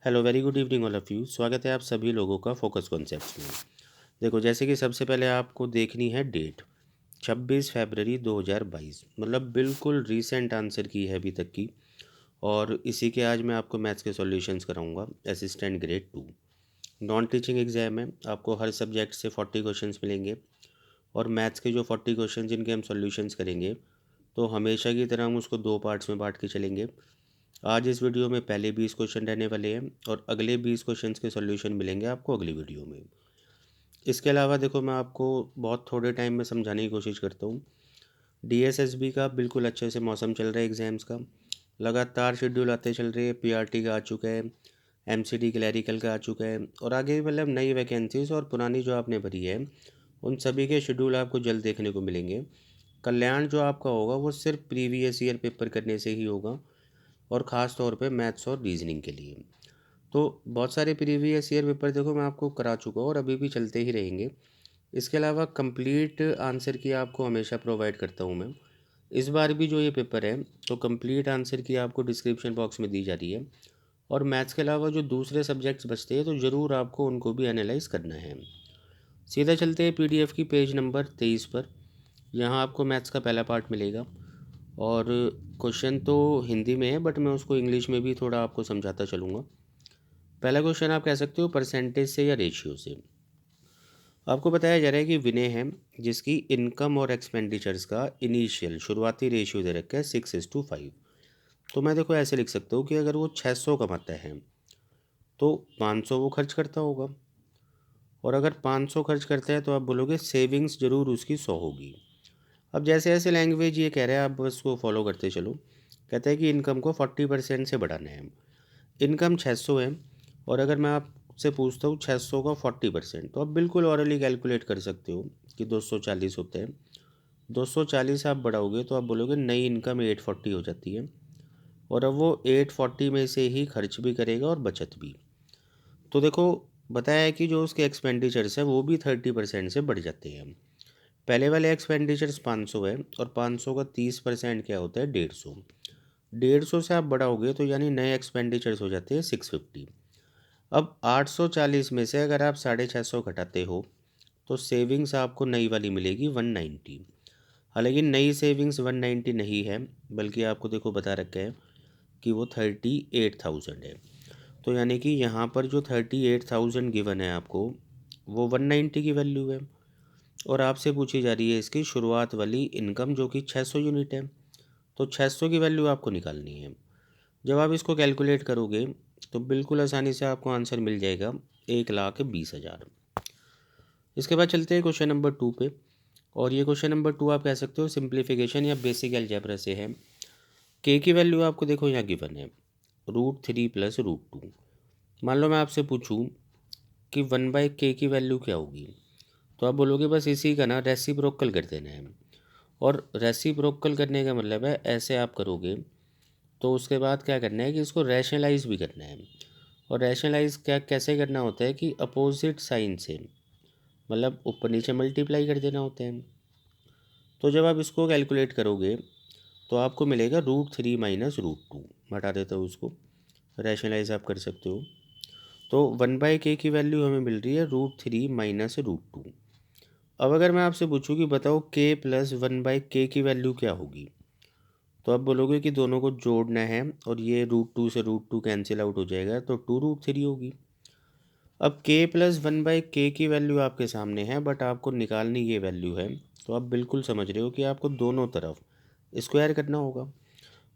Hello very good evening all of you. स्वागत है आप सभी लोगों का फोकस कॉन्सेप्ट्स में। देखो, जैसे कि सबसे पहले आपको देखनी है डेट 26 फरवरी 2022, मतलब बिल्कुल रीसेंट आंसर की है अभी तक की। और इसी के आज मैं आपको मैथ्स के सॉल्यूशंस कराऊंगा। Assistant grade 2 non teaching exam है। आपको हर सब्जेक्ट से 40 क्वेश्चंस मिलेंगे और मैथ्स के जो 40 क्वेश्चन जिनके हम सॉल्यूशंस करेंगे तो हमेशा की तरह हम उसको दो पार्ट्स में बांट के चलेंगे। आज इस वीडियो में पहले 20 क्वेश्चन रहने वाले हैं और अगले 20 क्वेश्चंस के सॉल्यूशन मिलेंगे आपको अगली वीडियो में। इसके अलावा देखो, मैं आपको बहुत थोड़े टाइम में समझाने की कोशिश करता हूँ। डीएसएसबी का बिल्कुल अच्छे से मौसम चल रहा है एग्ज़ाम्स का। लगातार शेड्यूल आते चल रहे हैं। पीआरटी का आ चुका है, एमसीडी क्लैरिकल का आ चुका है और आगे मतलब नई वैकेंसीज और पुरानी जो आपने भरी है उन सभी के शेड्यूल आपको जल्द देखने को मिलेंगे। कल्याण जो आपका होगा वो सिर्फ प्रीवियस ईयर पेपर करने से ही होगा और ख़ास तौर पे मैथ्स और रीजनिंग के लिए। तो बहुत सारे प्रीवियस ईयर पेपर देखो मैं आपको करा चुका हूँ और अभी भी चलते ही रहेंगे। इसके अलावा कंप्लीट आंसर की आपको हमेशा प्रोवाइड करता हूँ मैं। इस बार भी जो ये पेपर है तो कंप्लीट आंसर की आपको डिस्क्रिप्शन बॉक्स में दी जा रही है। और मैथ्स के अलावा जो दूसरे सब्जेक्ट्स बचते हैं तो ज़रूर आपको उनको भी एनालाइज करना है। सीधा चलते हैं पीडीएफ की पेज नंबर 23 पर। यहाँ आपको मैथ्स का पहला पार्ट मिलेगा और क्वेश्चन तो हिंदी में है बट मैं उसको इंग्लिश में भी थोड़ा आपको समझाता चलूँगा। पहला क्वेश्चन आप कह सकते हो परसेंटेज से या रेशियो से। आपको बताया जा रहा है कि विनय है जिसकी इनकम और एक्सपेंडिचर्स का इनिशियल शुरुआती रेशियो दे रखा है 6:5। तो मैं देखो ऐसे लिख सकता हूँ कि अगर वो 600 कमाता है तो 500 वो खर्च करता होगा। और अगर 500 खर्च करता है तो आप बोलोगे सेविंग्स ज़रूर उसकी 100 होगी। अब जैसे जैसे लैंग्वेज ये कह रहा है आप बस उसको फॉलो करते चलो। कहता है कि इनकम को 40% से बढ़ाना है। इनकम 600 है और अगर मैं आपसे पूछता हूँ 600 का 40% तो आप बिल्कुल ऑरली कैलकुलेट कर सकते हो कि 240 होते हैं। 240 आप बढ़ाओगे तो आप बोलोगे नई इनकम 840 हो जाती है। और अब वो 840 में से ही खर्च भी करेगा और बचत भी। तो देखो, बताया है कि जो उसके एक्सपेंडिचर्स है वो भी 30% से बढ़ जाते हैं। पहले वाले एक्सपेंडिचर्स 500 है और 500 का 30% क्या होता है 150। 150 से आप बढ़ाओगे तो यानी नए एक्सपेंडिचर्स हो जाते हैं 650। अब 840 में से अगर आप 650 घटाते हो तो सेविंग्स आपको नई वाली मिलेगी 190। हालांकि नई सेविंग्स 190 नहीं है बल्कि आपको देखो बता रखा है कि वो 38,000 है। तो यानी कि यहाँ पर जो 38,000 गिवन है आपको वो 190 की वैल्यू है। और आपसे पूछी जा रही है इसकी शुरुआत वाली इनकम जो कि 600 यूनिट है। तो 600 की वैल्यू आपको निकालनी है। जब आप इसको कैलकुलेट करोगे तो बिल्कुल आसानी से आपको आंसर मिल जाएगा 1,20,000। इसके बाद चलते हैं क्वेश्चन नंबर 2 पे। और ये क्वेश्चन नंबर 2 आप कह सकते हो सिंप्लीफिकेशन या बेसिक अलजेब्रा से है। के की वैल्यू आपको देखो यहाँ गिवन है √3 + √2। मान लो मैं आपसे पूछूं कि 1/k की वैल्यू क्या होगी तो आप बोलोगे बस इसी का ना रेसिप्रोकल कर देना है। और रेसिप्रोकल करने का मतलब है ऐसे आप करोगे तो उसके बाद क्या करना है कि इसको रैशनलाइज भी करना है। और रैशनलाइज क्या कैसे करना होता है कि अपोजिट साइन से मतलब ऊपर नीचे मल्टीप्लाई कर देना होता है। तो जब आप इसको कैलकुलेट करोगे तो आपको मिलेगा √3 - √2। हटा देता हूँ उसको, रैशनलाइज आप कर सकते हो। तो 1/k की वैल्यू हमें मिल रही है √3 - √2। अब अगर मैं आपसे पूछूं कि बताओ k + 1/k की वैल्यू क्या होगी तो आप बोलोगे कि दोनों को जोड़ना है और ये √2 से √2 कैंसिल आउट हो जाएगा तो 2√3 होगी। अब k + 1/k की वैल्यू आपके सामने है बट आपको निकालनी ये वैल्यू है। तो आप बिल्कुल समझ रहे हो कि आपको दोनों तरफ स्क्वायर करना होगा।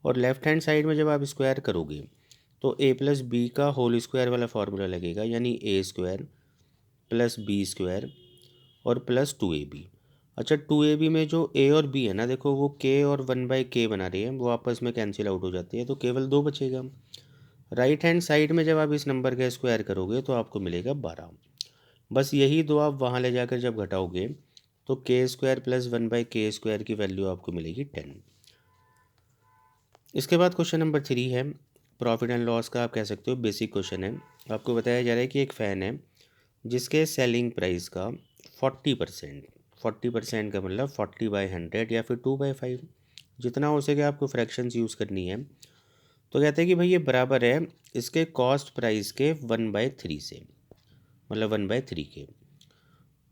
और लेफ्ट हैंड साइड में जब आप स्क्वायर करोगे तो a + b का होल स्क्वायर वाला फार्मूला लगेगा यानी a² + b² और +2ab। अच्छा, 2ab में जो a और b है ना देखो वो k और 1/k बना रही है, वो आपस में कैंसिल आउट हो जाती है तो केवल 2 बचेगा। राइट हैंड साइड में जब आप इस नंबर का स्क्वायर करोगे तो आपको मिलेगा 12। बस यही दो आप वहाँ ले जाकर जब घटाओगे तो k² + 1/k² की वैल्यू आपको मिलेगी 10। इसके बाद क्वेश्चन नंबर 3 है प्रॉफिट एंड लॉस का, आप कह सकते हो बेसिक क्वेश्चन है। आपको बताया जा रहा है कि एक फ़ैन है जिसके सेलिंग प्राइस का 40% का मतलब 40/100 या फिर 2/5 जितना हो सके आपको फ्रैक्शंस यूज़ करनी है। तो कहते हैं कि भाई ये बराबर है इसके कॉस्ट प्राइस के 1/3 से, मतलब 1/3 के।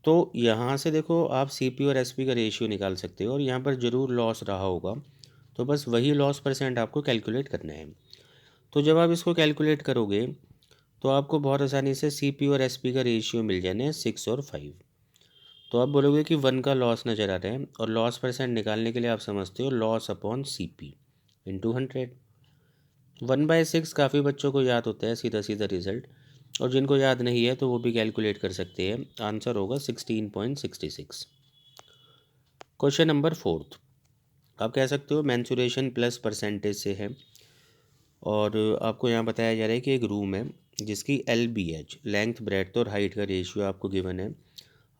तो यहाँ से देखो आप सीपी और एसपी का रेशियो निकाल सकते हो और यहाँ पर ज़रूर लॉस रहा होगा, तो बस वही लॉस परसेंट आपको कैलकुलेट करना है। तो जब आप इसको कैलकुलेट करोगे तो आपको बहुत आसानी से सीपी और एसपी का रेशियो मिल जाने हैं 6 और 5। तो आप बोलोगे कि 1 का लॉस नज़र आ रहा है और लॉस परसेंट निकालने के लिए आप समझते हो लॉस अपॉन सीपी इंटू 100। 1/6 काफ़ी बच्चों को याद होता है सीधा सीधा रिजल्ट, और जिनको याद नहीं है तो वो भी कैलकुलेट कर सकते हैं। आंसर होगा 16.66। क्वेश्चन नंबर 4, आप कह सकते हो मैंसुरेशन प्लस परसेंटेज से है, और आपको यहाँ बताया जा रहा है कि एक रूम है जिसकी LBH लेंथ ब्रेड्थ और हाइट का रेशियो आपको गिवन है।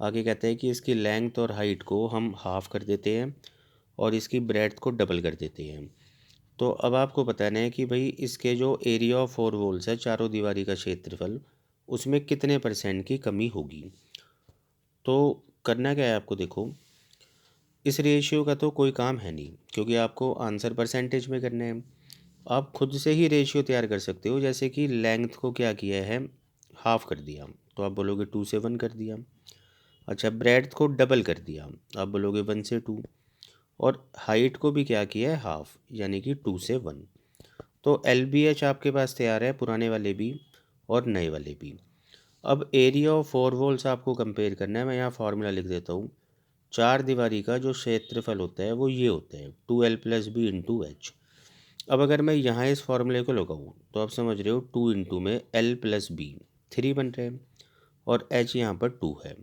आगे कहते हैं कि इसकी लेंथ और हाइट को हम हाफ कर देते हैं और इसकी ब्रेड्थ को डबल कर देते हैं। तो अब आपको बताना है कि भाई इसके जो एरिया ऑफ 4 वॉल्स है, चारों दीवारी का क्षेत्रफल, उसमें कितने परसेंट की कमी होगी। तो करना क्या है आपको, देखो इस रेशियो का तो कोई काम है नहीं क्योंकि आपको आंसर परसेंटेज में करना है। आप खुद से ही रेशियो तैयार कर सकते हो, जैसे कि लेंथ को क्या किया है, हाफ कर दिया, तो आप बोलोगे 2 से 1 कर दिया। अच्छा, ब्रेड्थ को डबल कर दिया, आप बोलोगे 1 से 2। और हाइट को भी क्या किया है, हाफ, यानी कि 2 से 1। तो LBH आपके पास तैयार है, पुराने वाले भी और नए वाले भी। अब एरिया ऑफ 4 वॉल्स आपको कंपेयर करना है। मैं यहाँ फार्मूला लिख देता हूँ। चार दीवारी का जो क्षेत्रफल होता है वो ये होता है 2L+B इंटू एच। अब अगर मैं यहाँ इस फॉर्मूले को लगाऊँ तो आप समझ रहे हो 2 इंटू में L+B 3 बन रहे हैं और H यहाँ पर 2 है।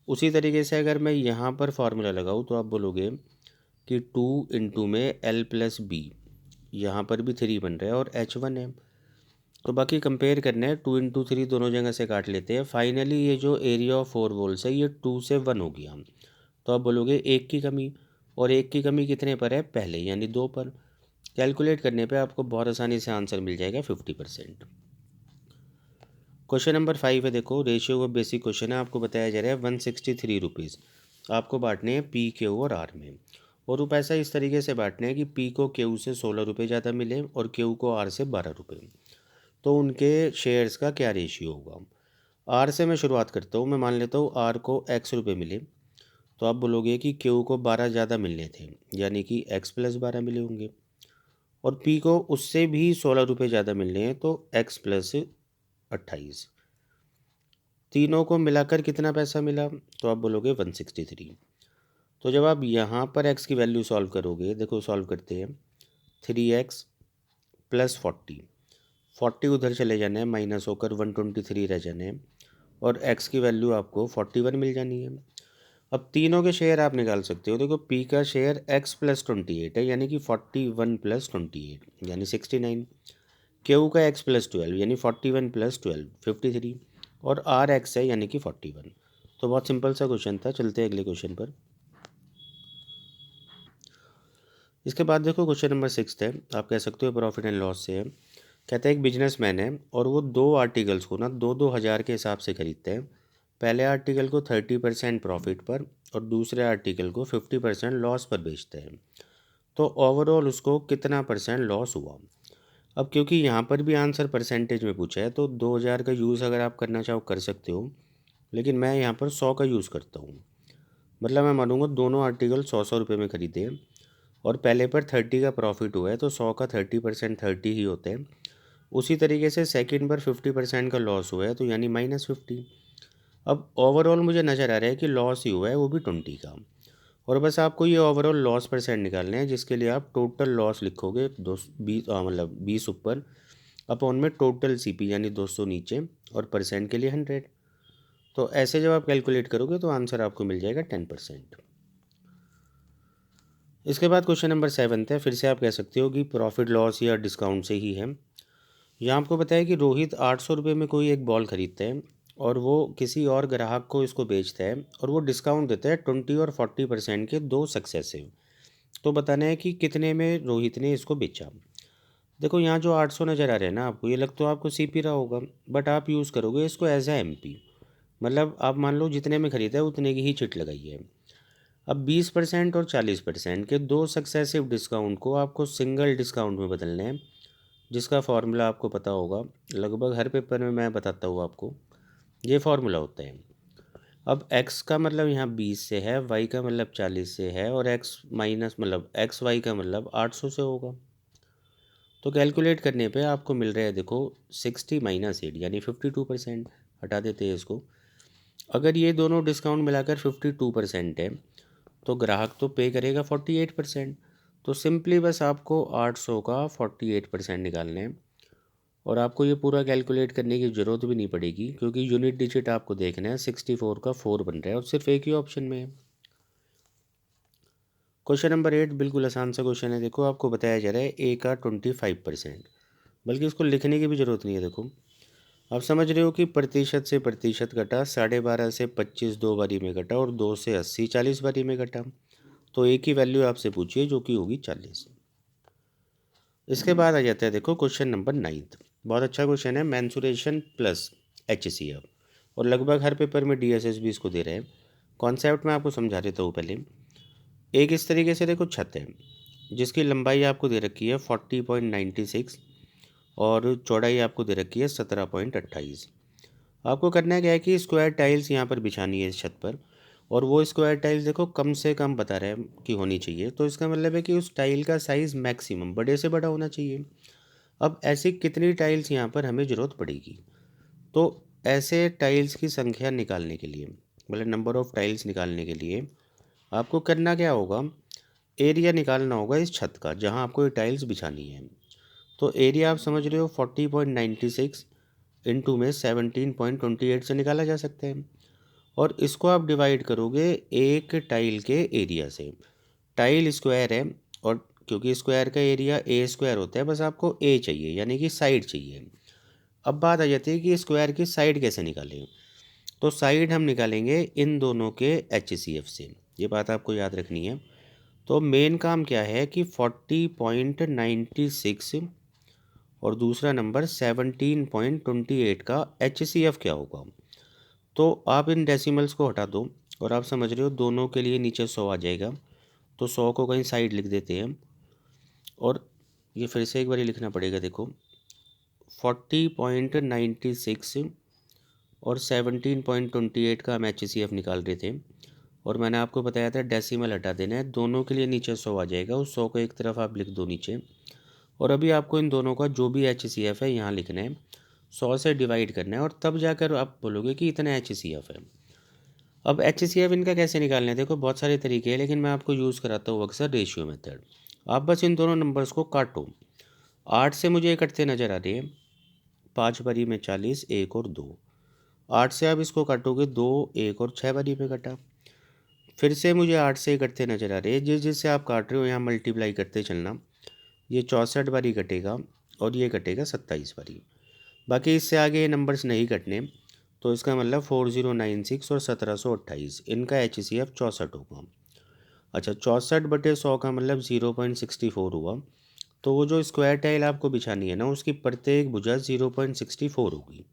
उसी तरीके से अगर मैं यहाँ पर फार्मूला लगाऊँ तो आप बोलोगे कि 2 इंटू में L+B, यहाँ पर भी 3 बन रहा है और H1 है। तो बाकी कंपेयर करना है, 2 इंटू 3 दोनों जगह से काट लेते हैं। फाइनली ये जो एरिया ऑफ 4 वॉल्स है ये 2 से 1 हो गया। तो आप बोलोगे एक की कमी, और एक की कमी कितने पर है, पहले, यानी 2 पर। कैलकुलेट करने पे आपको बहुत आसानी से आंसर मिल जाएगा 50%। क्वेश्चन नंबर 5 है, देखो रेशियो का बेसिक क्वेश्चन है। आपको बताया जा रहा है 163 रुपीज़ आपको बांटने हैं पी, क्यू और आर में, और वो पैसा इस तरीके से बांटने हैं कि पी को क्यू से 16 रुपये ज़्यादा मिले और क्यू को आर से 12 रुपये। तो उनके शेयर्स का क्या रेशियो होगा। आर से मैं शुरुआत करता हूँ। मैं मान लेता हूँ आर को x रुपये मिले, तो आप बोलोगे कि क्यू को 12 ज़्यादा मिलने थे, यानी कि x+12 मिले होंगे, और पी को उससे भी 16 रुपये ज़्यादा मिलने हैं, तो x+28। तीनों को मिलाकर कितना पैसा मिला, तो आप बोलोगे 163। तो जब आप यहाँ पर x की वैल्यू सॉल्व करोगे, देखो सॉल्व करते हैं, 3x + 40, 40 उधर चले जाने हैं, माइनस होकर 123 रह जाने हैं, और x की वैल्यू आपको 41 मिल जानी है। अब तीनों के शेयर आप निकाल सकते हो। देखो p का शेयर x+28 है, यानी कि 41 + 28 यानी 69। q का x+12 यानी 41 + 12 53, और r x है यानी कि 41। तो बहुत सिंपल सा क्वेश्चन था। चलते हैं अगले क्वेश्चन पर। इसके बाद देखो क्वेश्चन नंबर 6 है, आप कह सकते हो प्रॉफिट एंड लॉस से है। कहता है एक बिजनेसमैन है और वो दो आर्टिकल्स को ना 2-2 हज़ार के हिसाब से खरीदते हैं। पहले आर्टिकल को 30% प्रॉफिट पर और दूसरे आर्टिकल को 50% लॉस पर बेचते हैं। तो ओवरऑल उसको कितना परसेंट लॉस हुआ। अब क्योंकि यहाँ पर भी आंसर परसेंटेज में पूछा है, तो 2000 का यूज़ अगर आप करना चाहो कर सकते हो, लेकिन मैं यहाँ पर 100 का यूज़ करता हूँ। मतलब मैं मानूंगा दोनों आर्टिकल 100 रुपये में ख़रीदे हैं और पहले पर 30 का प्रॉफिट हुआ है, तो 100 का 30% 30 ही होते हैं। उसी तरीके से सेकंड पर 50% का लॉस हुआ है, तो यानी -50। अब ओवरऑल मुझे नज़र आ रहा है कि लॉस ही हुआ है, वो भी 20 का। और बस आपको ये ओवरऑल लॉस परसेंट निकालना है, जिसके लिए आप टोटल लॉस लिखोगे 220, मतलब 20 ऊपर, अपॉन में टोटल सीपी यानी 200 नीचे, और परसेंट के लिए 100। तो ऐसे जब आप कैलकुलेट करोगे तो आंसर आपको मिल जाएगा 10%। इसके बाद क्वेश्चन नंबर 7 है। फिर से आप कह सकते हो कि प्रॉफिट लॉस या डिस्काउंट से ही है। यहाँ आपको बताया कि रोहित 800 रुपये में कोई एक बॉल ख़रीदता है और वो किसी और ग्राहक को इसको बेचता है, और वो डिस्काउंट देता है 20 और 40% के दो सक्सेसिव। तो बताना है कि कितने में रोहित ने इसको बेचा। देखो यहाँ जो 800 नज़र आ रहा है ना आपको, ये लग तो आपको सीपी रहा होगा, बट आप यूज़ करोगे इसको एज ए एमपी। मतलब आप मान लो जितने में ख़रीदा है उतने की ही चिट लगाई है। अब 20% और 40% के दो सक्सेसिव डिस्काउंट को आपको सिंगल डिस्काउंट में बदलना है। जिसका फार्मूला आपको पता होगा, लगभग हर पेपर में मैं बताता हूँ आपको। ये फार्मूला होता है। अब x का मतलब यहाँ 20 से है, y का मतलब 40 से है, और x माइनस मतलब एक्स वाई का मतलब 800 से होगा। तो कैलकुलेट करने पे आपको मिल रहा है, देखो 60 माइनस 8 यानी 52%। हटा देते हैं इसको। अगर ये दोनों डिस्काउंट मिलाकर 52% है तो ग्राहक तो पे करेगा 48%। तो सिंपली बस आपको 800 का 48% निकालना है, और आपको ये पूरा कैलकुलेट करने की ज़रूरत भी नहीं पड़ेगी, क्योंकि यूनिट डिजिट आपको देखना है 64 का 4 बन रहा है और सिर्फ एक ही ऑप्शन में है। क्वेश्चन नंबर 8 बिल्कुल आसान सा क्वेश्चन है। देखो आपको बताया जा रहा है ए का 25%, बल्कि इसको लिखने की भी ज़रूरत नहीं है। देखो आप समझ रहे हो कि प्रतिशत से प्रतिशत घटा, 12.5 से 25 दो बारी में घटा, और 2 से 80 40 बारी में घटा। तो ए की वैल्यू आपसे पूछिए जो कि होगी 40। इसके बाद आ जाता है देखो क्वेश्चन नंबर 9। बहुत अच्छा क्वेश्चन है, मैंसुरेशन प्लस HCF, और लगभग हर पेपर में DSS भी इसको दे रहे हैं। कॉन्सेप्ट में आपको समझा देता हूँ पहले। एक इस तरीके से देखो छत है, जिसकी लंबाई आपको दे रखी है 40.96, और चौड़ाई आपको दे रखी है 17.28। आपको करना क्या है कि स्क्वायर टाइल्स यहाँ पर बिछानी है इस छत पर, और वो स्क्वायर टाइल्स देखो कम से कम बता रहे हैं कि होनी चाहिए। तो इसका मतलब है कि उस टाइल का साइज़ मैक्सिमम बड़े से बड़ा होना चाहिए। अब ऐसी कितनी टाइल्स यहाँ पर हमें ज़रूरत पड़ेगी? तो ऐसे टाइल्स की संख्या निकालने के लिए, मतलब नंबर ऑफ़ टाइल्स निकालने के लिए आपको करना क्या होगा, एरिया निकालना होगा इस छत का जहाँ आपको ये टाइल्स बिछानी है। तो एरिया आप समझ रहे हो 40.96 इंटू में 17.28 से निकाला जा सकता है, और इसको आप डिवाइड करोगे एक टाइल के एरिया से। टाइल स्क्वायर है, और क्योंकि स्क्वायर का एरिया ए स्क्वायर होता है, बस आपको ए चाहिए यानी कि साइड चाहिए। अब बात आ जाती है कि स्क्वायर की साइड कैसे निकालें। तो साइड हम निकालेंगे इन दोनों के HCF से, ये बात आपको याद रखनी है। तो मेन काम क्या है कि 40.96 और दूसरा नंबर 17.28 का HCF क्या होगा। तो आप इन डेसिमल्स को हटा दो, और आप समझ रहे हो दोनों के लिए नीचे 100 आ जाएगा। तो 100 को कहीं साइड लिख देते हैं, और ये फिर से एक बार लिखना पड़ेगा। देखो 40.96 और 17.28 का हम HCF निकाल रहे थे, और मैंने आपको बताया था डेसिमल हटा देना है, दोनों के लिए नीचे 100 आ जाएगा। उस 100 को एक तरफ आप लिख दो नीचे, और अभी आपको इन दोनों का जो भी HCF है यहाँ लिखना है, 100 से डिवाइड करना है, और तब जाकर आप बोलोगे कि इतना HCF है। अब HCF इनका कैसे निकालना है, देखो बहुत सारे तरीके हैं, लेकिन मैं आपको यूज़ कराता हूँ अक्सर रेशियो मेथड। आप बस इन दोनों नंबर्स को काटो। 8 से मुझे ये कटते नज़र आ रहे हैं, 5 बारी में 40, 1 और 2। 8 से आप इसको काटोगे, 2, 1 और 6 बारी में कटा। फिर से मुझे 8 से कटते नज़र आ रहे हैं, जिस जिससे आप काट रहे हो यहाँ मल्टीप्लाई करते चलना। ये 64 बारी कटेगा, और ये कटेगा 27 बारी। बाकी इससे आगे ये नंबर्स नहीं कटने। तो इसका मतलब 4096 और 1728 इनका HCF 64 होगा। अच्छा, 64/100 का मतलब 0.64 हुआ। तो वो जो स्क्वायर टाइल आपको बिछानी है ना, उसकी प्रत्येक भुजा 0.64 होगी।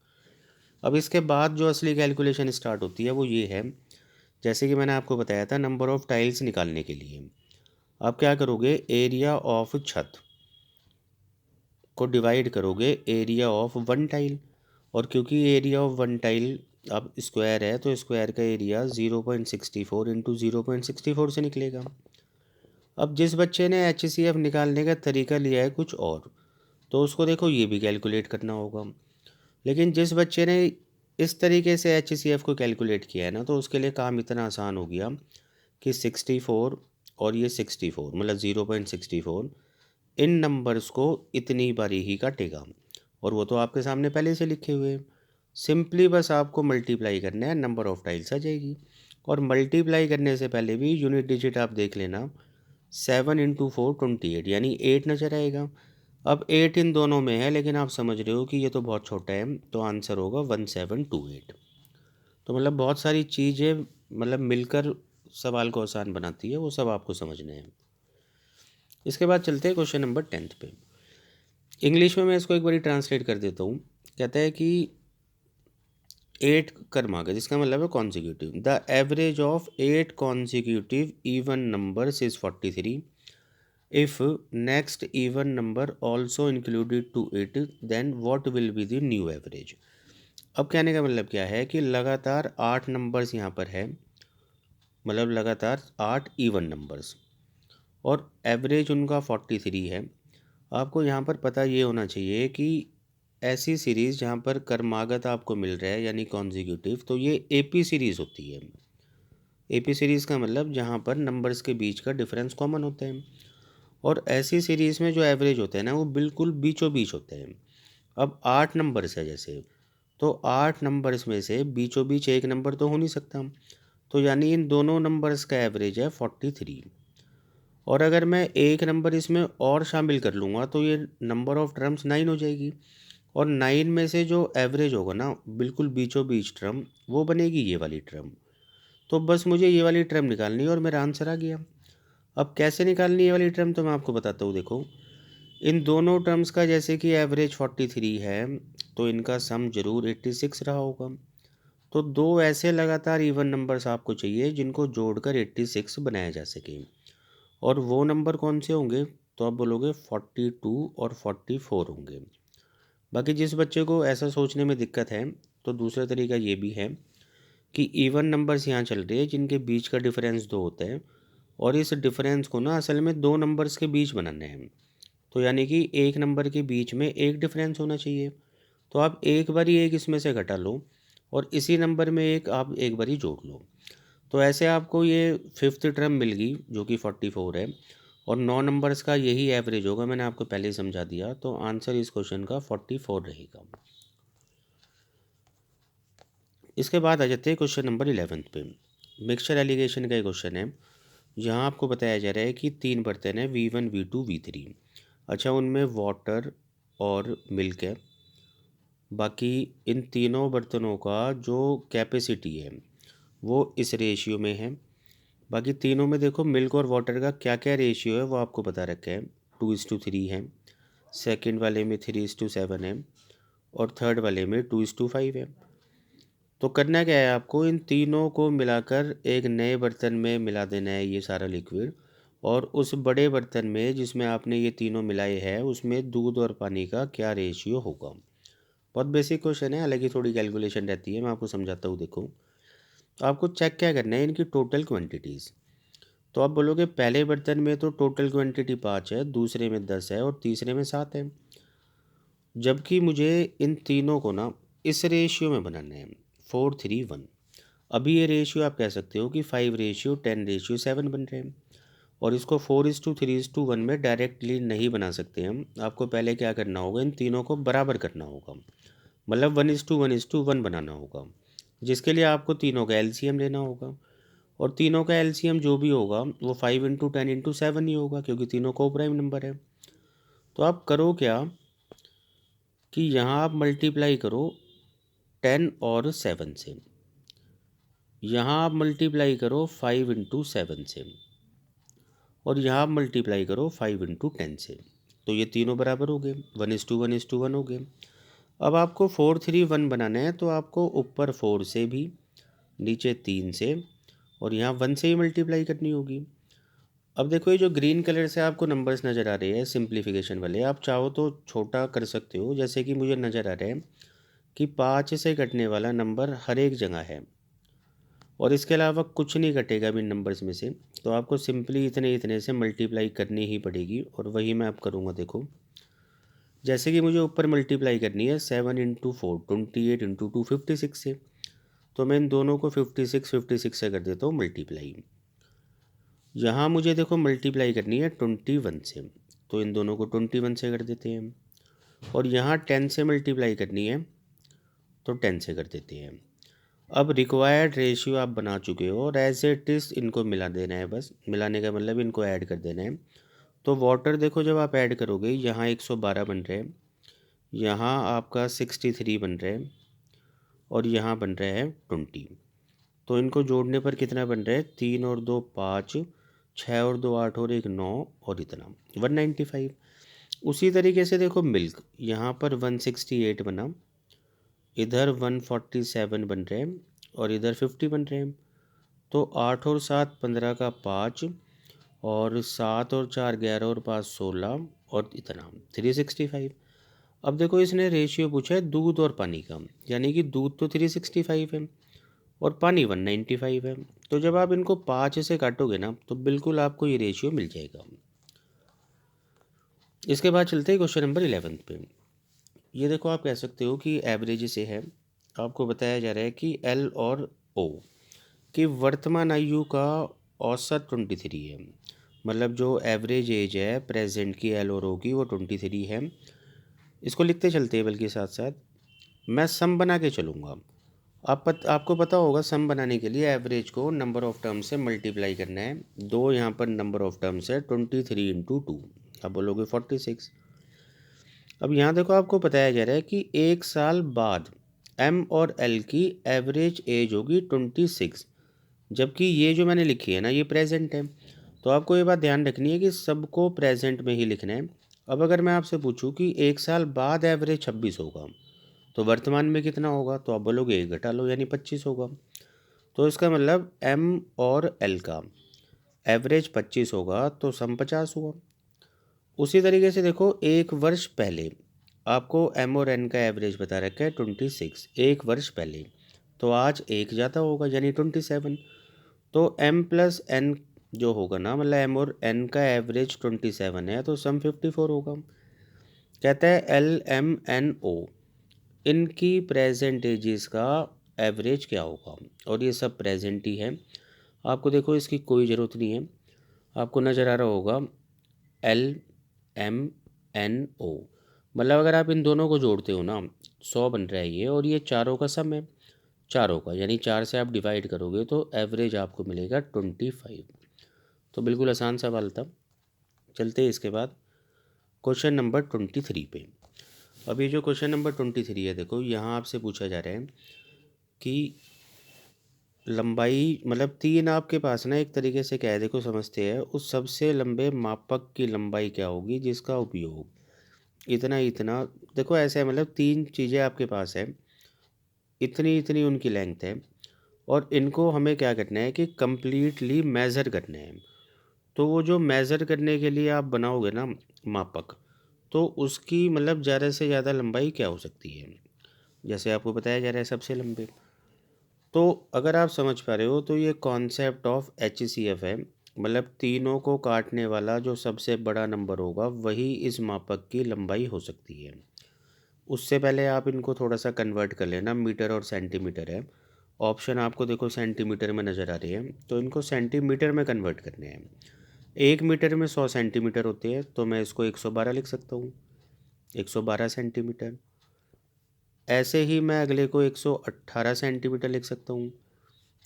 अब इसके बाद जो असली कैलकुलेशन स्टार्ट होती है वो ये है, जैसे कि मैंने आपको बताया था नंबर ऑफ़ टाइल्स निकालने के लिए आप क्या करोगे, एरिया ऑफ छत को डिवाइड करोगे एरिया ऑफ वन टाइल। और क्योंकि एरिया ऑफ वन टाइल अब स्क्वायर है, तो स्क्वायर का एरिया 0.64 इंटू 0.64 से निकलेगा। अब जिस बच्चे ने HCF निकालने का तरीका लिया है कुछ और, तो उसको देखो ये भी कैलकुलेट करना होगा। लेकिन जिस बच्चे ने इस तरीके से HCF को कैलकुलेट किया है ना, तो उसके लिए काम इतना आसान हो गया कि 64 और ये 64 मतलब 0.64 इन नंबर्स को इतनी बारी ही काटेगा, और वो तो आपके सामने पहले से लिखे हुए हैं। सिंपली बस आपको मल्टीप्लाई करना है, नंबर ऑफ़ टाइल्स आ जाएगी। और मल्टीप्लाई करने से पहले भी यूनिट डिजिट आप देख लेना, 7 × 4 28 यानी 8 नज़र आएगा। अब 8 इन दोनों में है, लेकिन आप समझ रहे हो कि ये तो बहुत छोटा है, तो आंसर होगा 1728। तो मतलब बहुत सारी चीज़ें मतलब मिलकर सवाल को आसान बनाती है, वो सब आपको समझना है। इसके बाद चलते हैं क्वेश्चन नंबर 10 पे। इंग्लिश में मैं इसको एक बारी ट्रांसलेट कर देता हूँ। कहता है कि 8 कर्मागत, जिसका मतलब है consecutive. The average of 8 consecutive even numbers is 43। If next even number also included to it then what will be the new average. अब कहने का मतलब क्या है कि लगातार 8 नंबर्स यहाँ पर है, मतलब लगातार 8 इवन नंबर्स और एवरेज उनका 43 है। आपको यहाँ पर पता ये होना चाहिए कि ऐसी सीरीज़ जहाँ पर क्रमागत आपको मिल रहा है यानी कॉन्जिक्यूटिव, तो ये एपी सीरीज़ होती है। एपी सीरीज़ का मतलब जहाँ पर नंबर्स के बीच का डिफरेंस कॉमन होता है, और ऐसी सीरीज़ में जो एवरेज होते हैं ना वो बिल्कुल बीचों बीच होते हैं। अब 8 नंबर्स है जैसे, तो 8 नंबर्स में से बीचों बीच एक नंबर तो हो नहीं सकता, तो यानी इन दोनों नंबर्स का एवरेज है 43। और अगर मैं एक नंबर इसमें और शामिल कर लूँगा तो ये नंबर ऑफ़ टर्म्स 9 हो जाएगी, और 9 में से जो एवरेज होगा ना बिल्कुल बीचों बीच टर्म, वो बनेगी ये वाली टर्म। तो बस मुझे ये वाली टर्म निकालनी है और मेरा आंसर आ गया। अब कैसे निकालनी है ये वाली टर्म तो मैं आपको बताता हूँ। देखो, इन दोनों टर्म्स का जैसे कि एवरेज 43 है, तो इनका सम ज़रूर 86 रहा होगा। तो दो ऐसे लगातार इवन नंबर्स आपको चाहिए जिनको जोड़कर 86 बनाया जा सके, और वो नंबर कौन से होंगे, तो आप बोलोगे 42 और 44 होंगे। बाकी जिस बच्चे को ऐसा सोचने में दिक्कत है, तो दूसरा तरीका ये भी है कि इवन नंबर्स यहाँ चल रहे हैं जिनके बीच का डिफरेंस 2 होता है, और इस डिफरेंस को ना असल में दो नंबर्स के बीच बनाना है। तो यानी कि एक नंबर के बीच में एक डिफरेंस होना चाहिए, तो आप एक बारी एक इसमें से घटा लो और इसी नंबर में एक आप एक बारी जोड़ लो। तो ऐसे आपको ये फिफ्थ टर्म मिल गई जो कि 44 है, और 9 नंबर्स का यही एवरेज होगा, मैंने आपको पहले ही समझा दिया। तो आंसर इस क्वेश्चन का 44 रहेगा। इसके बाद आ जाते हैं क्वेश्चन नंबर 11 पे। मिक्सचर एलिगेशन का एक क्वेश्चन है, जहाँ आपको बताया जा रहा है कि 3 बर्तन है V1 V2 V3। अच्छा, उनमें वाटर और मिल्क है। बाकी इन तीनों बर्तनों का जो कैपेसिटी है वो इस रेशियो में है। बाकी तीनों में देखो मिल्क और वाटर का क्या क्या रेशियो है वो आपको बता रखा है। 2:3 है, सेकंड वाले में 3:7 है, और थर्ड वाले में 2:5 है। तो करना क्या है, आपको इन तीनों को मिलाकर एक नए बर्तन में मिला देना है ये सारा लिक्विड, और उस बड़े बर्तन में जिसमें आपने ये तीनों मिलाए हैं उसमें दूध और पानी का क्या रेशियो होगा। बहुत बेसिक क्वेश्चन है, हालांकि थोड़ी कैलकुलेशन रहती है, मैं आपको समझाता हूँ। देखो, तो आपको चेक क्या करना है, इनकी टोटल क्वांटिटीज़। तो आप बोलोगे पहले बर्तन में तो टोटल क्वांटिटी 5 है, दूसरे में 10 है, और तीसरे में 7 है। जबकि मुझे इन तीनों को ना इस रेशियो में बनाना है, 4:3:1। अभी ये रेशियो आप कह सकते हो कि 5:10:7 बन रहे हैं, और इसको 4:3:1 में डायरेक्टली नहीं बना सकते हम। आपको पहले क्या करना होगा, इन तीनों को बराबर करना होगा, मतलब 1:1:1 बनाना होगा, जिसके लिए आपको तीनों का एलसीएम लेना होगा। और तीनों का एलसीएम जो भी होगा वो 5 × 10 × 7 ही होगा, क्योंकि तीनों को प्राइम नंबर है। तो आप करो क्या कि यहाँ आप मल्टीप्लाई करो 10 और 7 से, यहाँ आप मल्टीप्लाई करो 5 × 7 से, और यहाँ आप मल्टीप्लाई करो 5 × 10 से। तो ये तीनों बराबर हो गए, 1:1:1 हो गए। अब आपको 4:3:1 बनाना है, तो आपको ऊपर 4 से भी, नीचे 3 से, और यहाँ 1 से ही मल्टीप्लाई करनी होगी। अब देखो, ये जो ग्रीन कलर से आपको नंबर्स नज़र आ रहे हैं सिंप्लीफिकेशन वाले, आप चाहो तो छोटा कर सकते हो। जैसे कि मुझे नज़र आ रहा है कि 5 से कटने वाला नंबर हर एक जगह है, और इसके अलावा कुछ नहीं कटेगा इन नंबर्स में से। तो आपको सिंपली इतने इतने से मल्टीप्लाई करनी ही पड़ेगी, और वही मैं अब करूँगा। देखो, जैसे कि मुझे ऊपर मल्टीप्लाई करनी है 7 × 4 28 × 2 56 से, तो मैं इन दोनों को 56 से कर देता हूँ मल्टीप्लाई। यहाँ मुझे देखो मल्टीप्लाई करनी है 21 से, तो इन दोनों को 21 से कर देते हैं, और यहाँ 10 से मल्टीप्लाई करनी है, तो 10 से कर देते हैं। अब रिक्वायर्ड रेशियो आप बना चुके हो, और एज इट इज़ इनको मिला देना है। बस मिलाने का मतलब इनको ऐड कर देना है। तो वाटर देखो, जब आप ऐड करोगे यहाँ 112 बन रहे हैं, यहाँ आपका 63 बन रहे हैं, और यहाँ बन रहे हैं 20। तो इनको जोड़ने पर कितना बन रहा है, 3 और 2 5, 6 और 2 8 और 1 9, और इतना 195। उसी तरीके से देखो मिल्क, यहाँ पर 168 बना, इधर 147 बन रहे हैं, और इधर 50 बन रहे हैं। तो 8 और 7 15 का 5, और 7 और 4 11 और 5 16 और इतना 365। अब देखो इसने रेशियो पूछा है दूध और पानी का, यानी कि दूध तो 365 है और पानी 195 है। तो जब आप इनको 5 से काटोगे ना तो बिल्कुल आपको ये रेशियो मिल जाएगा। इसके बाद चलते हैं क्वेश्चन नंबर 11 पे। ये देखो आप कह सकते हो कि एवरेज से है। आपको बताया जा रहा है कि एल और ओ की वर्तमान आयु का औसत 23 है। मतलब जो एवरेज एज है प्रेजेंट की एल और ओ की वो 23 है। इसको लिखते चलते हैं बल्कि साथ साथ मैं सम बना के चलूँगा। आपको पता होगा सम बनाने के लिए एवरेज को नंबर ऑफ टर्म से मल्टीप्लाई करना है। दो यहाँ पर नंबर ऑफ टर्म्स है 23 इंटू 2, आप बोलोगे 46। अब यहाँ देखो आपको बताया जा रहा है कि एक साल बाद एम और एल की एवरेज एज होगी 26, जबकि ये जो मैंने लिखी है ना ये प्रेजेंट है। तो आपको ये बात ध्यान रखनी है कि सबको प्रेजेंट में ही लिखना है। अब अगर मैं आपसे पूछूं कि एक साल बाद एवरेज 26 होगा तो वर्तमान में कितना होगा, तो आप बोलोगे एक घटा लो यानी 25 होगा। तो इसका मतलब एम और एल का एवरेज 25 होगा तो सम 50 हुआ। उसी तरीके से देखो एक वर्ष पहले आपको एम और एन का एवरेज बता रखा है 26, एक वर्ष पहले, तो आज एक ज़्यादा होगा यानी 27। तो एम प्लस एन जो होगा ना, मतलब एम और एन का एवरेज 27 है तो सम 54 होगा। कहता है एल एम एन ओ इनकी प्रेजेंट एजेस का एवरेज क्या होगा, और ये सब प्रेजेंट ही है। आपको देखो इसकी कोई ज़रूरत नहीं है, आपको नज़र आ रहा होगा एल एम एन ओ, मतलब अगर आप इन दोनों को जोड़ते हो ना 100 बन रहा है ये, और ये चारों का सम है, चारों का, यानी 4 से आप डिवाइड करोगे तो एवरेज आपको मिलेगा 25। तो बिल्कुल आसान सवाल था। चलते हैं इसके बाद क्वेश्चन नंबर 23 पे। अभी जो क्वेश्चन नंबर 23 है देखो यहाँ आपसे पूछा जा रहा है कि लंबाई, मतलब तीन आपके पास ना एक तरीके से क्या है देखो समझते हैं, उस सबसे लंबे मापक की लंबाई क्या होगी जिसका उपयोग इतना इतना, देखो ऐसा है मतलब तीन चीज़ें आपके पास है, इतनी इतनी उनकी लेंथ है, और इनको हमें क्या करना है कि कंप्लीटली मेज़र करना है। तो वो जो मेज़र करने के लिए आप बनाओगे ना मापक, तो उसकी मतलब ज़्यादा से ज़्यादा लंबाई क्या हो सकती है, जैसे आपको बताया जा रहा है सबसे लंबे। तो अगर आप समझ पा रहे हो तो ये कॉन्सेप्ट ऑफ HCF है, मतलब तीनों को काटने वाला जो सबसे बड़ा नंबर होगा वही इस मापक की लंबाई हो सकती है। उससे पहले आप इनको थोड़ा सा कन्वर्ट कर लेना, मीटर और सेंटीमीटर है, ऑप्शन आपको देखो सेंटीमीटर में नज़र आ रही है, तो इनको सेंटीमीटर में कन्वर्ट करने हैं। 1 मीटर में 100 सेंटीमीटर होते हैं, तो मैं इसको 112 लिख सकता हूँ, 112 सेंटीमीटर। ऐसे ही मैं अगले को 118 सेंटीमीटर लिख सकता हूँ,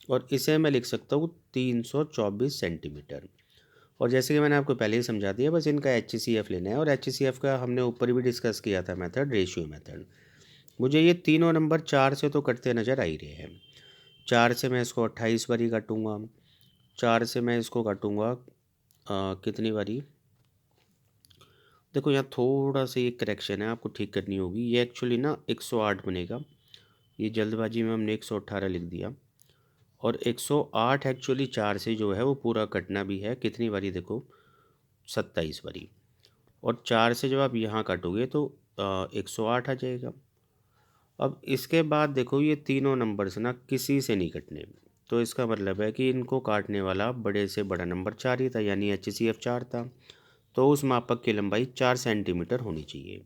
और इसे मैं लिख सकता हूँ 324 सेंटीमीटर। और जैसे कि मैंने आपको पहले ही समझा दिया, बस इनका HCF लेना है, और HCF का हमने ऊपर भी डिस्कस किया था मेथड, रेशियो मेथड। मुझे ये तीनों नंबर 4 से तो कटते नज़र आ ही रहे हैं। 4 से मैं इसको 28 बारी काटूँगा, 4 से मैं इसको काटूँगा कितनी बारी, देखो यहाँ थोड़ा सा ये करेक्शन है आपको ठीक करनी होगी, ये एक्चुअली ना 108 बनेगा, ये जल्दबाजी में हमने 118 लिख दिया, और 108 एक्चुअली 4 से जो है वो पूरा कटना भी है, कितनी बारी देखो 27 बारी, और 4 से जब आप यहाँ काटोगे तो 108 आ जाएगा। अब इसके बाद देखो ये तीनों नंबर्स ना किसी से नहीं कटने, तो इसका मतलब है कि इनको काटने वाला बड़े से बड़ा नंबर 4 ही था, यानी HCF 4 था, तो उस मापक की लंबाई 4 सेंटीमीटर होनी चाहिए।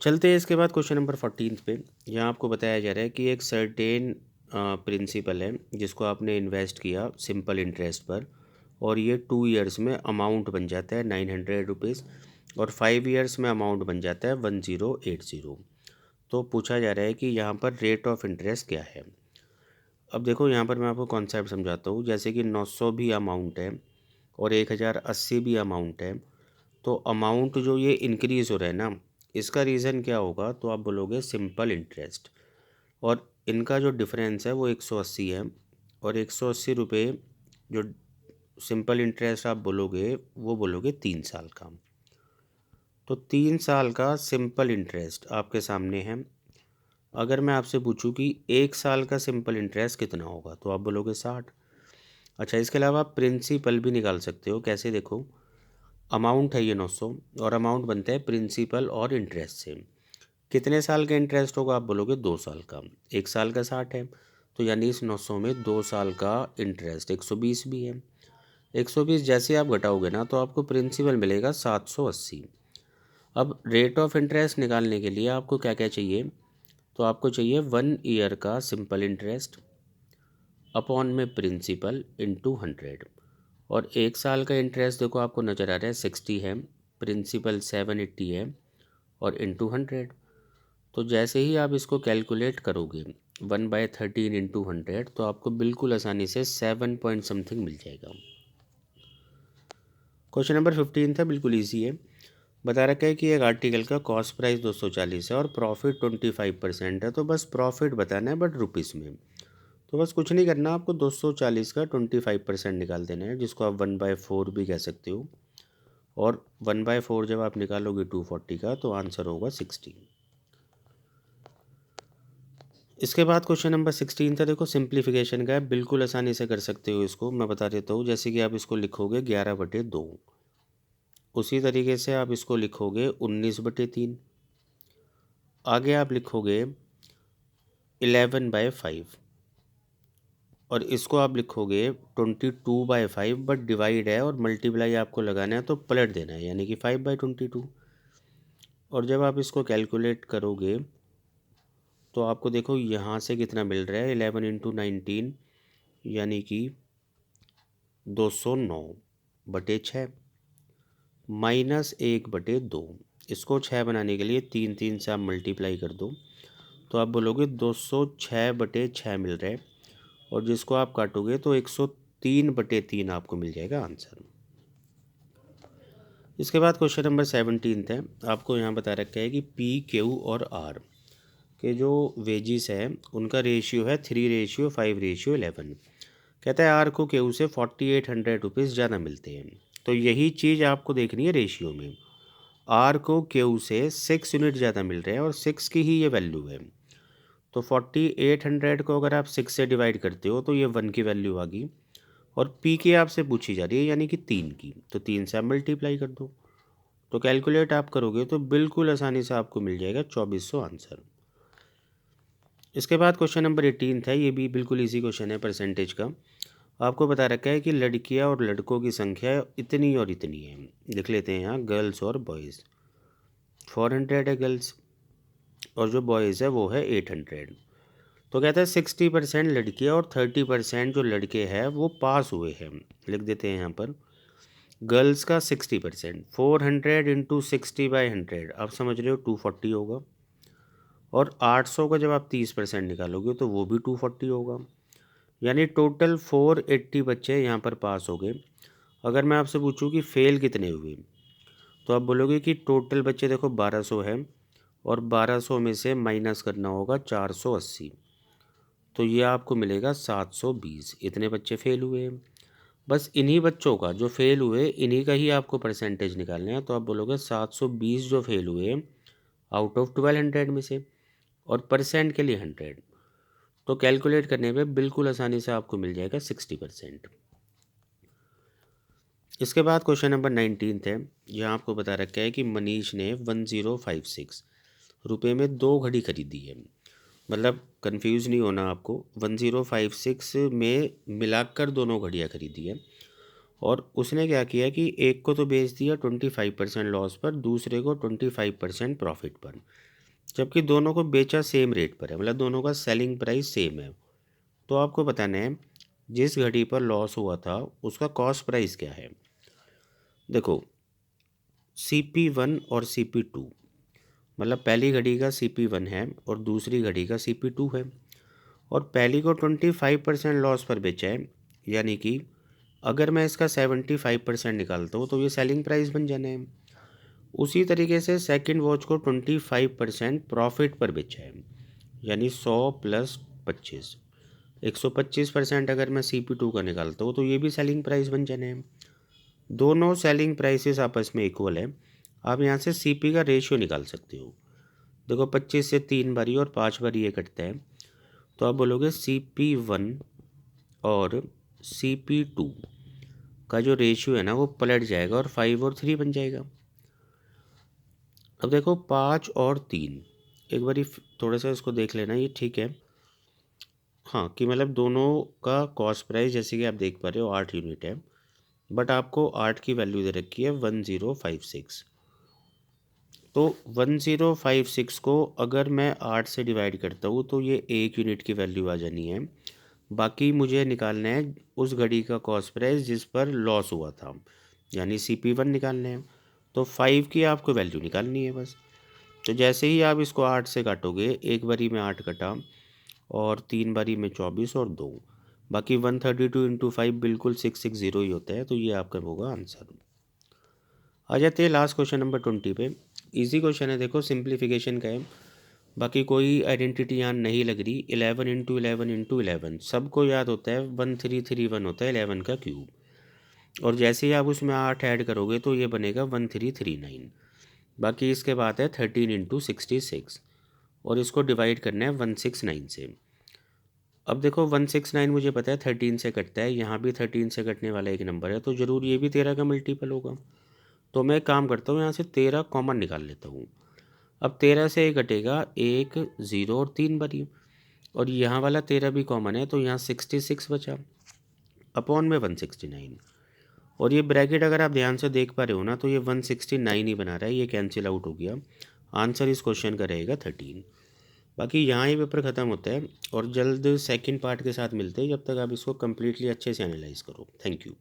चलते हैं इसके बाद क्वेश्चन नंबर 14 पे। यहाँ आपको बताया जा रहा है कि एक सर्टेन प्रिंसिपल है जिसको आपने इन्वेस्ट किया सिंपल इंटरेस्ट पर, और ये 2 ईयर्स में अमाउंट बन जाता है 900 रुपीज़, और 5 ईयर्स में अमाउंट बन जाता है 1080। तो पूछा जा रहा है कि यहाँ पर रेट ऑफ इंटरेस्ट क्या है। अब देखो यहाँ पर मैं आपको कॉन्सेप्ट समझाता हूँ, जैसे कि 900 भी अमाउंट है और 1080 भी अमाउंट है, तो अमाउंट जो ये इंक्रीज़ हो रहा है ना, इसका रीज़न क्या होगा, तो आप बोलोगे सिंपल इंटरेस्ट, और इनका जो डिफरेंस है वो 180 है, और 180 रुपये जो सिंपल इंटरेस्ट आप बोलोगे वो बोलोगे 3 साल का। तो 3 साल का सिंपल इंटरेस्ट आपके सामने है। अगर मैं आपसे पूछूं कि 1 साल का सिंपल इंटरेस्ट कितना होगा, तो आप बोलोगे 60। अच्छा, इसके अलावा आप प्रिंसिपल भी निकाल सकते हो। कैसे, देखो अमाउंट है ये 900 और अमाउंट बनता है प्रिंसिपल और इंटरेस्ट से। कितने साल का इंटरेस्ट होगा, आप बोलोगे 2 साल का। 1 साल का 60 है, तो यानी इस 900 में 2 साल का इंटरेस्ट 120 भी है। 120 जैसे आप घटाओगे ना तो आपको प्रिंसिपल मिलेगा 780। अब रेट ऑफ इंटरेस्ट निकालने के लिए आपको क्या क्या चाहिए, तो आपको चाहिए 1 ईयर का सिंपल इंटरेस्ट अपॉन में प्रिंसिपल इंटू 100। और 1 साल का इंटरेस्ट देखो आपको नज़र आ रहा है 60 है, प्रिंसिपल 780 है और इंटू 100। तो जैसे ही आप इसको कैलकुलेट करोगे 1/13 इंटू 100 तो आपको बिल्कुल आसानी से 7 पॉइंट समथिंग मिल जाएगा। क्वेश्चन नंबर 15 था, बिल्कुल ईजी है। बता रखा है कि एक आर्टिकल का कॉस्ट प्राइस 240 है और प्रॉफिट 25% है। तो बस प्रॉफिट बताना है बट रुपीज़ में। तो बस कुछ नहीं करना, आपको 240 का 25% निकाल देना है, जिसको आप 1/4 भी कह सकते हो। और 1/4 जब आप निकालोगे 240 का तो आंसर होगा 60। इसके बाद क्वेश्चन नंबर 16 था, देखो सिंप्लीफिकेशन का है, बिल्कुल आसानी से कर सकते हो इसको। मैं बता देता हूँ, जैसे कि आप इसको लिखोगे 11/2, उसी तरीके से आप इसको लिखोगे 19/3, आगे आप लिखोगे 11/5 और इसको आप लिखोगे 22/5, बट डिवाइड है और मल्टीप्लाई आपको लगाना है तो पलट देना है, यानी कि 5/22। और जब आप इसको कैलकुलेट करोगे तो आपको देखो यहाँ से कितना मिल रहा है, 11 × 19 यानी कि 209/6 माइनस 1/2। इसको 6 बनाने के लिए 3 से आप मल्टीप्लाई कर दो तो आप बोलोगे 206/6 मिल रहा है। और जिसको आप काटोगे तो 103/3 आपको मिल जाएगा आंसर। इसके बाद क्वेश्चन नंबर 17 है, आपको यहाँ बता रखा है कि PQ और R के जो वेजिस है उनका रेशियो है 3:5:11। कहता है आर को केयू से 4800 रुपीज़ ज़्यादा मिलते हैं। तो यही चीज़ आपको देखनी है रेशियो में। आर को केयू से 6 यूनिट ज़्यादा मिल रहे हैं और 6 की ही ये वैल्यू है। तो 4800 को अगर आप 6 से डिवाइड करते हो तो ये 1 की वैल्यू आ गई। और पी की आपसे पूछी जा रही है यानी कि 3 की, तो 3 से आप मल्टीप्लाई कर दो। तो कैलकुलेट आप करोगे तो बिल्कुल आसानी से आपको मिल जाएगा 2400 आंसर। इसके बाद क्वेश्चन नंबर 18 था, ये भी बिल्कुल इजी क्वेश्चन है परसेंटेज का। आपको बता रखा है कि लड़कियां और लड़कों की संख्या इतनी और इतनी है। लिख लेते हैं यहाँ गर्ल्स और बॉयज़। 400 है गर्ल्स और जो बॉयज़ है वो है 800। तो कहता है 60% लड़कियां और 30% जो लड़के हैं वो पास हुए हैं। लिख देते हैं यहाँ पर गर्ल्स का 60%, 400 इंटू 60/100 आप समझ रहे हो 240 होगा। और 800 का जब आप 30% निकालोगे तो वो भी 240 होगा। यानी टोटल 480 बच्चे यहाँ पर पास हो गए। अगर मैं आपसे पूछूं कि फ़ेल कितने हुए तो आप बोलोगे कि टोटल बच्चे देखो 1200 है और 1200 में से माइनस करना होगा 480, तो ये आपको मिलेगा 720। इतने बच्चे फ़ेल हुए हैं। बस इन्हीं बच्चों का जो फ़ेल हुए इन्हीं का ही आपको परसेंटेज निकालना है। तो आप बोलोगे 720 जो फ़ेल हुए आउट ऑफ 1200 में से, और परसेंट के लिए 100। तो कैलकुलेट करने पे बिल्कुल आसानी से आपको मिल जाएगा 60%। इसके बाद क्वेश्चन नंबर 19 है, यहाँ आपको बता रखा है कि मनीष ने 1056 रुपये में 2 घड़ी खरीदी है। मतलब कंफ्यूज नहीं होना आपको, 1056 में मिलाकर दोनों घड़ियाँ खरीदी है। और उसने क्या किया कि एक को तो बेच दिया 25% लॉस पर, दूसरे को 25% प्रॉफिट पर, जबकि दोनों को बेचा सेम रेट पर है, मतलब दोनों का सेलिंग प्राइस सेम है। तो आपको बताना है जिस घड़ी पर लॉस हुआ था उसका कॉस्ट प्राइस क्या है। देखो CP1 और CP2, मतलब पहली घड़ी का CP1 है और दूसरी घड़ी का CP2 है। और पहली को 25% लॉस पर बेचा है, यानी कि अगर मैं इसका 75% निकालता हूँ तो ये सेलिंग प्राइस बन जाना है। उसी तरीके से सेकंड वॉच को 25% प्रॉफिट पर बेचा है, यानी 100 + 25, 125% अगर मैं CP2 का निकालता हूँ तो ये भी सेलिंग प्राइस बन जाना है। दोनों सेलिंग प्राइसेस आपस में इक्वल है। आप यहाँ से CP का रेशियो निकाल सकते हो। देखो 25 से 3 बारी और 5 बारी ये कटता है, तो आप बोलोगे CP1 और CP2 का जो रेशियो है ना वो पलट जाएगा और 5 और 3 बन जाएगा। अब देखो 5 और 3, एक बारी थोड़ा सा इसको देख लेना, ये ठीक है। हाँ, कि मतलब दोनों का कॉस्ट प्राइस जैसे कि आप देख पा रहे हो 8 यूनिट है, बट आपको 8 की वैल्यू दे रखी है 1056। तो 1056 को अगर मैं 8 से डिवाइड करता हूँ तो ये 1 यूनिट की वैल्यू आ जानी है। बाकी मुझे निकालना है उस घड़ी का कॉस्ट प्राइस जिस पर लॉस हुआ था, यानी CP1 निकालना है। तो 5 की आपको वैल्यू निकालनी है बस। तो जैसे ही आप इसको 8 से काटोगे, एक बारी में 8 कटा और 3 बारी में 24 और 2, बाकी 132 इंटू 5 बिल्कुल 660 ही होता है। तो ये आपका होगा आंसर। आ जाते हैं लास्ट क्वेश्चन नंबर 20 पे। इजी क्वेश्चन है, देखो सिंप्लीफिकेशन का है, बाकी कोई आइडेंटिटी यहाँ नहीं लग रही। 11 इंटू 11 इंटू 11 सबको याद होता है, 1331 होता है 11 का क्यूब। और जैसे ही आप उसमें 8 ऐड करोगे तो ये बनेगा 1339। बाकी इसके बाद है 13 इंटू 66 और इसको डिवाइड करना है 169 से। अब देखो 169 मुझे पता है 13 से कटता है, यहाँ भी 13 से कटने वाला एक नंबर है, तो ज़रूर ये भी 13 का मल्टीपल होगा। तो मैं एक काम करता हूँ, यहाँ से 13 कॉमन निकाल लेता हूँ। अब 13 से एक कटेगा 1 0 और 3 बारी, और यहाँ वाला 13 भी कॉमन है, तो यहाँ 66 बचा अपॉन में 169। और ये ब्रैकेट अगर आप ध्यान से देख पा रहे हो ना, तो ये 169 ही बना रहा है, ये कैंसिल आउट हो गया। आंसर इस क्वेश्चन का रहेगा 13। बाकी यहाँ ये पेपर ख़त्म होता है और जल्द सेकंड पार्ट के साथ मिलते हैं। जब तक आप इसको कम्प्लीटली अच्छे से एनालाइज करो। Thank you.